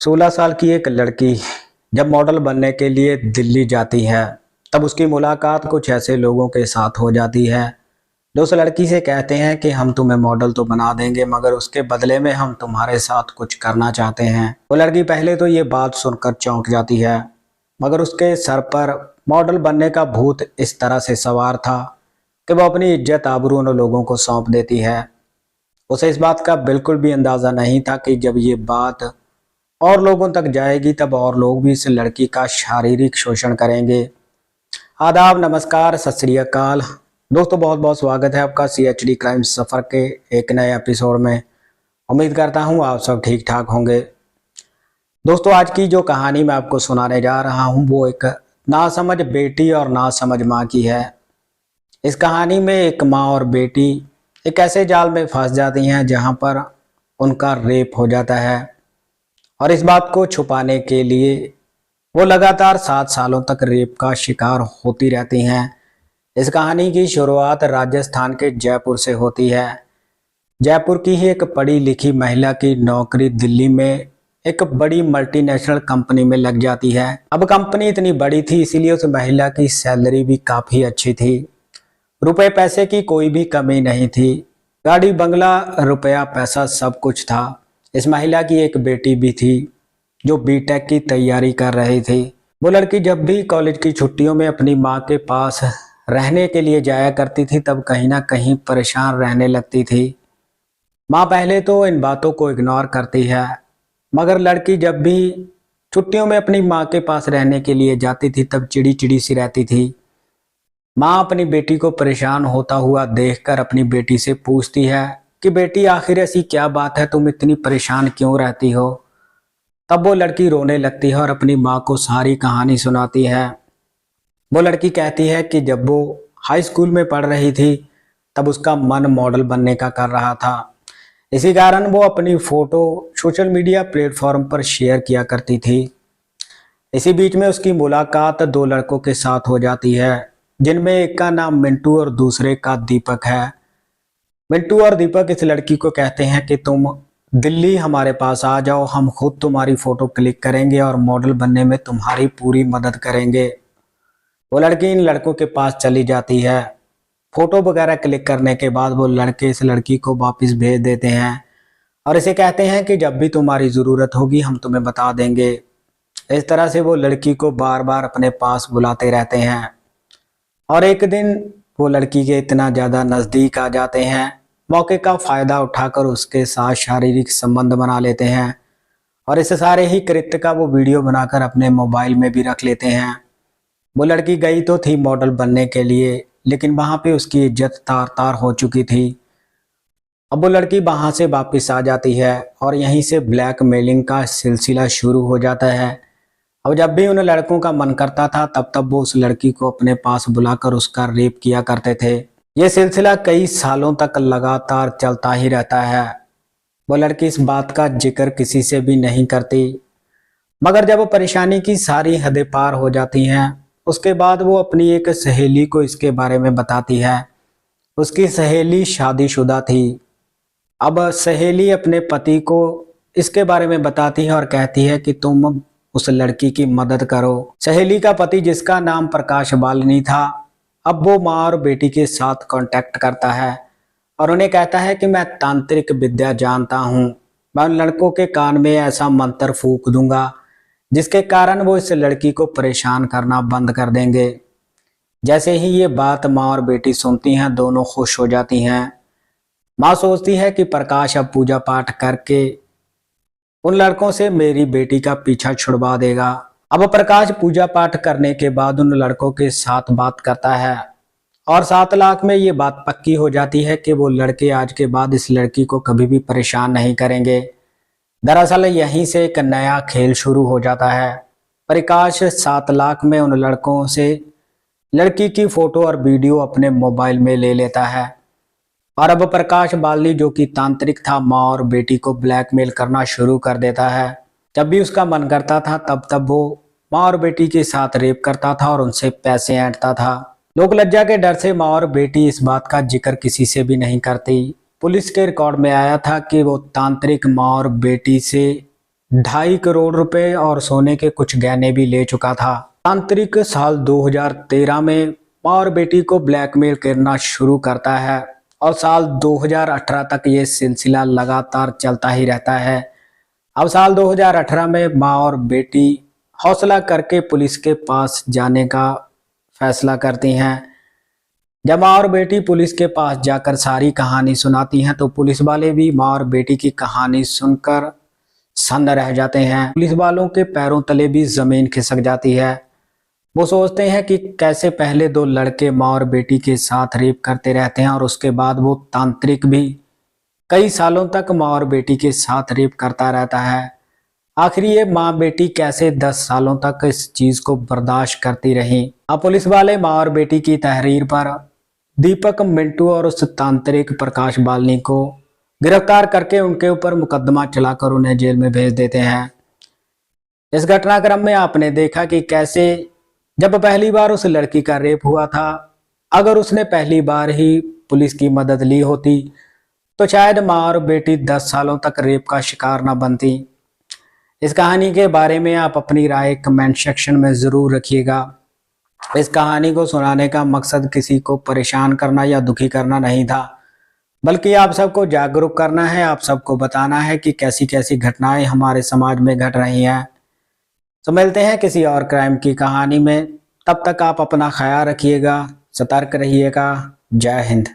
16 साल की एक लड़की जब मॉडल बनने के लिए दिल्ली जाती है, तब उसकी मुलाकात कुछ ऐसे लोगों के साथ हो जाती है जो उस लड़की से कहते हैं कि हम तुम्हें मॉडल तो बना देंगे, मगर उसके बदले में हम तुम्हारे साथ कुछ करना चाहते हैं। वो लड़की पहले तो ये बात सुनकर चौंक जाती है, मगर उसके सर पर मॉडल बनने का भूत इस तरह से सवार था कि वो अपनी इज्जत आबरू उन लोगों को सौंप देती है। उसे इस बात का बिल्कुल भी अंदाजा नहीं था कि जब ये बात और लोगों तक जाएगी तब और लोग भी इस लड़की का शारीरिक शोषण करेंगे। आदाब, नमस्कार, सत श्री अकाल दोस्तों, बहुत बहुत स्वागत है आपका CHD क्राइम सफ़र के एक नए एपिसोड में। उम्मीद करता हूँ आप सब ठीक ठाक होंगे। दोस्तों, आज की जो कहानी मैं आपको सुनाने जा रहा हूँ वो एक नासमझ बेटी और नासमझ माँ की है। इस कहानी में एक माँ और बेटी एक ऐसे जाल में फंस जाती हैं जहाँ पर उनका रेप हो जाता है, और इस बात को छुपाने के लिए वो लगातार 7 सालों तक रेप का शिकार होती रहती हैं। इस कहानी की शुरुआत राजस्थान के जयपुर से होती है। जयपुर की ही एक पढ़ी लिखी महिला की नौकरी दिल्ली में एक बड़ी मल्टीनेशनल कंपनी में लग जाती है। अब कंपनी इतनी बड़ी थी, इसीलिए उस महिला की सैलरी भी काफ़ी अच्छी थी। रुपए पैसे की कोई भी कमी नहीं थी। गाड़ी बंगला रुपया पैसा सब कुछ था। इस महिला की एक बेटी भी थी जो बीटेक की तैयारी कर रही थी। वो लड़की जब भी कॉलेज की छुट्टियों में अपनी माँ के पास रहने के लिए जाया करती थी तब कहीं ना कहीं परेशान रहने लगती थी। माँ पहले तो इन बातों को इग्नोर करती है, मगर लड़की जब भी छुट्टियों में अपनी माँ के पास रहने के लिए जाती थी तब चिड़ी चिड़ी सी रहती थी। माँ अपनी बेटी को परेशान होता हुआ देखकर अपनी बेटी से पूछती है कि बेटी, आखिर ऐसी क्या बात है, तुम इतनी परेशान क्यों रहती हो। तब वो लड़की रोने लगती है और अपनी माँ को सारी कहानी सुनाती है। वो लड़की कहती है कि जब वो हाई स्कूल में पढ़ रही थी तब उसका मन मॉडल बनने का कर रहा था। इसी कारण वो अपनी फ़ोटो सोशल मीडिया प्लेटफॉर्म पर शेयर किया करती थी। इसी बीच में उसकी मुलाकात 2 लड़कों के साथ हो जाती है, जिनमें एक का नाम मिंटू और दूसरे का दीपक है। मिंटू और दीपक इस लड़की को कहते हैं कि तुम दिल्ली हमारे पास आ जाओ, हम खुद तुम्हारी फ़ोटो क्लिक करेंगे और मॉडल बनने में तुम्हारी पूरी मदद करेंगे। वो लड़की इन लड़कों के पास चली जाती है। फ़ोटो वगैरह क्लिक करने के बाद वो लड़के इस लड़की को वापस भेज देते हैं और इसे कहते हैं कि जब भी तुम्हारी ज़रूरत होगी हम तुम्हें बता देंगे। इस तरह से वो लड़की को बार बार अपने पास बुलाते रहते हैं और एक दिन वो लड़की के इतना ज़्यादा नज़दीक आ जाते हैं, मौके का फ़ायदा उठाकर उसके साथ शारीरिक संबंध बना लेते हैं और इस सारे ही कृत्य का वो वीडियो बनाकर अपने मोबाइल में भी रख लेते हैं। वो लड़की गई तो थी मॉडल बनने के लिए, लेकिन वहाँ पे उसकी इज्जत तार तार हो चुकी थी। अब वो लड़की वहाँ से वापस आ जाती है और यहीं से ब्लैकमेलिंग का सिलसिला शुरू हो जाता है। अब जब भी उन लड़कों का मन करता था तब तब वो उस लड़की को अपने पास बुलाकर उसका रेप किया करते थे। ये सिलसिला कई सालों तक लगातार चलता ही रहता है। वो लड़की इस बात का जिक्र किसी से भी नहीं करती, मगर जब वो परेशानी की सारी हदें पार हो जाती हैं उसके बाद वो अपनी एक सहेली को इसके बारे में बताती है। उसकी सहेली शादीशुदा थी। अब सहेली अपने पति को इसके बारे में बताती है और कहती है कि तुम उस लड़की की मदद करो। सहेली का पति, जिसका नाम प्रकाश बालनी था, अब वो माँ और बेटी के साथ कांटेक्ट करता है और उन्हें कहता है कि मैं तांत्रिक विद्या जानता हूँ, मैं उन लड़कों के कान में ऐसा मंत्र फूंक दूंगा जिसके कारण वो इस लड़की को परेशान करना बंद कर देंगे। जैसे ही ये बात माँ और बेटी सुनती हैं दोनों खुश हो जाती हैं। माँ सोचती है कि प्रकाश अब पूजा पाठ करके उन लड़कों से मेरी बेटी का पीछा छुड़वा देगा। अब प्रकाश पूजा पाठ करने के बाद उन लड़कों के साथ बात करता है और 7 लाख में ये बात पक्की हो जाती है कि वो लड़के आज के बाद इस लड़की को कभी भी परेशान नहीं करेंगे। दरअसल यहीं से एक नया खेल शुरू हो जाता है। प्रकाश 7 लाख में उन लड़कों से लड़की की फोटो और वीडियो अपने मोबाइल में ले लेता है और अब प्रकाश बालनी, जो कि तांत्रिक था, माँ और बेटी को ब्लैकमेल करना शुरू कर देता है। जब भी उसका मन करता था तब तब वो माँ और बेटी के साथ रेप करता था और उनसे पैसे ऐंठता था। लोक लज्जा के डर से माँ और बेटी इस बात का जिक्र किसी से भी नहीं करती। पुलिस के रिकॉर्ड में आया था कि वो तांत्रिक माँ और बेटी से 2.5 करोड़ रुपए और सोने के कुछ गहने भी ले चुका था। तांत्रिक साल 2013 में मां और बेटी को ब्लैकमेल करना शुरू करता है और साल 2018 तक ये सिलसिला लगातार चलता ही रहता है। अब साल 2018 में मां और बेटी हौसला करके पुलिस के पास जाने का फैसला करती हैं। जब मां और बेटी पुलिस के पास जाकर सारी कहानी सुनाती हैं तो पुलिस वाले भी मां और बेटी की कहानी सुनकर सन्न रह जाते हैं। पुलिस वालों के पैरों तले भी जमीन खिसक जाती है। वो सोचते हैं कि कैसे पहले 2 लड़के मां और बेटी के साथ रेप करते रहते हैं और उसके बाद वो तांत्रिक भी कई सालों तक मां और बेटी के साथ रेप करता रहता है। आखिर ये मां बेटी कैसे 10 सालों तक इस चीज को बर्दाश्त करती रही। अब पुलिस वाले मां और बेटी की तहरीर पर दीपक, मिंटू और उस तांत्रिक प्रकाश बालनी को गिरफ्तार करके उनके ऊपर मुकदमा चलाकर उन्हें जेल में भेज देते हैं। इस घटनाक्रम में आपने देखा कि कैसे जब पहली बार उस लड़की का रेप हुआ था, अगर उसने पहली बार ही पुलिस की मदद ली होती तो शायद मां और बेटी 10 सालों तक रेप का शिकार न बनती। इस कहानी के बारे में आप अपनी राय कमेंट सेक्शन में जरूर रखिएगा। इस कहानी को सुनाने का मकसद किसी को परेशान करना या दुखी करना नहीं था, बल्कि आप सबको जागरूक करना है, आप सबको बताना है कि कैसी कैसी घटनाएं हमारे समाज में घट रही हैं। तो मिलते हैं किसी और क्राइम की कहानी में, तब तक आप अपना ख्याल रखिएगा, सतर्क रहिएगा। जय हिंद।